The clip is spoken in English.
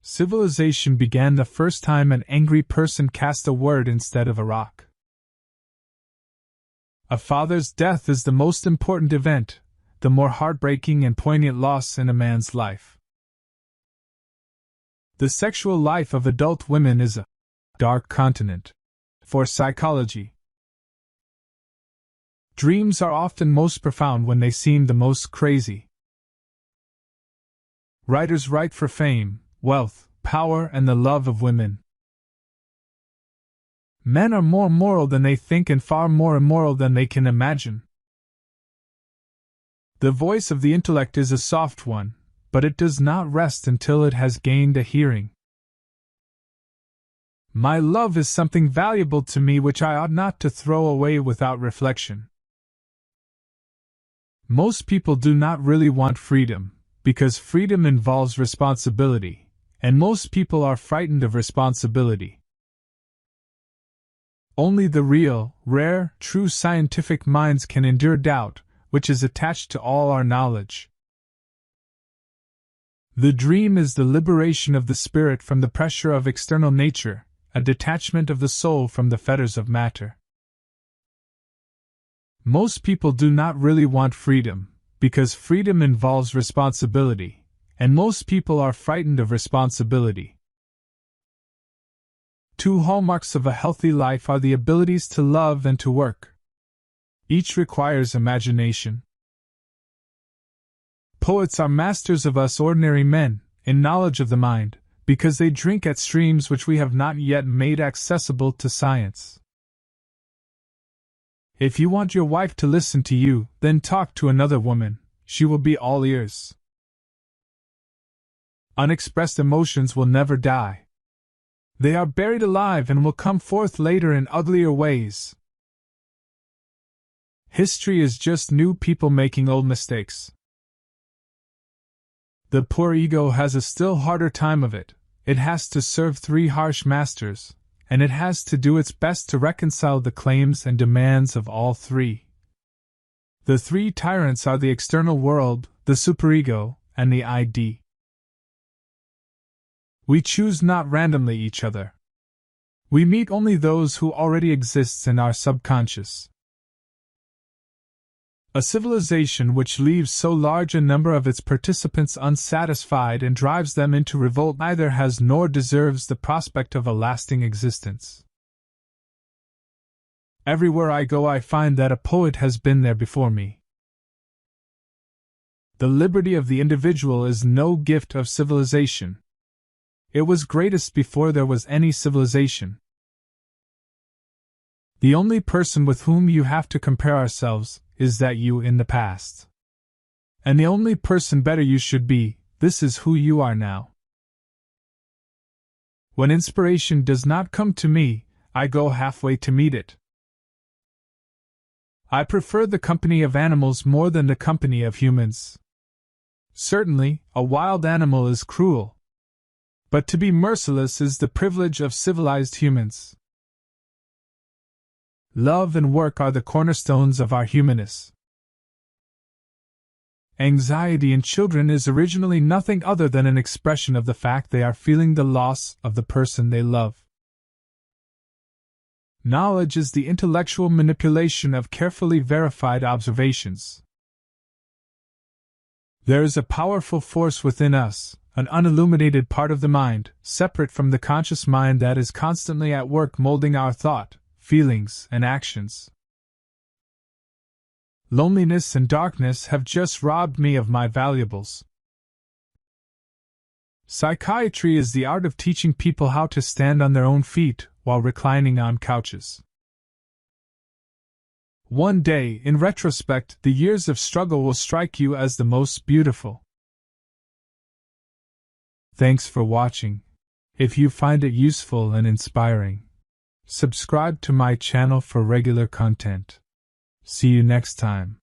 civilization began the first time an angry person cast a word instead of a rock. A father's death is the most important event, the more heartbreaking and poignant loss in a man's life. The sexual life of adult women is a dark continent for psychology. Dreams are often most profound when they seem the most crazy. Writers write for fame, wealth, power, and the love of women. Men are more moral than they think and far more immoral than they can imagine. The voice of the intellect is a soft one, but it does not rest until it has gained a hearing. My love is something valuable to me which I ought not to throw away without reflection. Most people do not really want freedom, because freedom involves responsibility, and most people are frightened of responsibility. Only the real, rare, true scientific minds can endure doubt, which is attached to all our knowledge. The dream is the liberation of the spirit from the pressure of external nature, a detachment of the soul from the fetters of matter. Most people do not really want freedom, because freedom involves responsibility, and most people are frightened of responsibility. Two hallmarks of a healthy life are the abilities to love and to work. Each requires imagination. Poets are masters of us ordinary men, in knowledge of the mind, because they drink at streams which we have not yet made accessible to science. If you want your wife to listen to you, then talk to another woman, she will be all ears. Unexpressed emotions will never die. They are buried alive and will come forth later in uglier ways. History is just new people making old mistakes. The poor ego has a still harder time of it. It has to serve three harsh masters, and it has to do its best to reconcile the claims and demands of all three. The three tyrants are the external world, the superego, and the ID. We choose not randomly each other. We meet only those who already exist in our subconscious. A civilization which leaves so large a number of its participants unsatisfied and drives them into revolt neither has nor deserves the prospect of a lasting existence. Everywhere I go I find that a poet has been there before me. The liberty of the individual is no gift of civilization. It was greatest before there was any civilization. The only person with whom you have to compare ourselves is that you in the past. And the only person better you should be, this is who you are now. When inspiration does not come to me, I go halfway to meet it. I prefer the company of animals more than the company of humans. Certainly, a wild animal is cruel. But to be merciless is the privilege of civilized humans. Love and work are the cornerstones of our humanness. Anxiety in children is originally nothing other than an expression of the fact they are feeling the loss of the person they love. Knowledge is the intellectual manipulation of carefully verified observations. There is a powerful force within us, an unilluminated part of the mind, separate from the conscious mind that is constantly at work molding our thought, feelings, and actions. Loneliness and darkness have just robbed me of my valuables. Psychiatry is the art of teaching people how to stand on their own feet while reclining on couches. One day, in retrospect, the years of struggle will strike you as the most beautiful. Thanks for watching. If you find it useful and inspiring, subscribe to my channel for regular content. See you next time.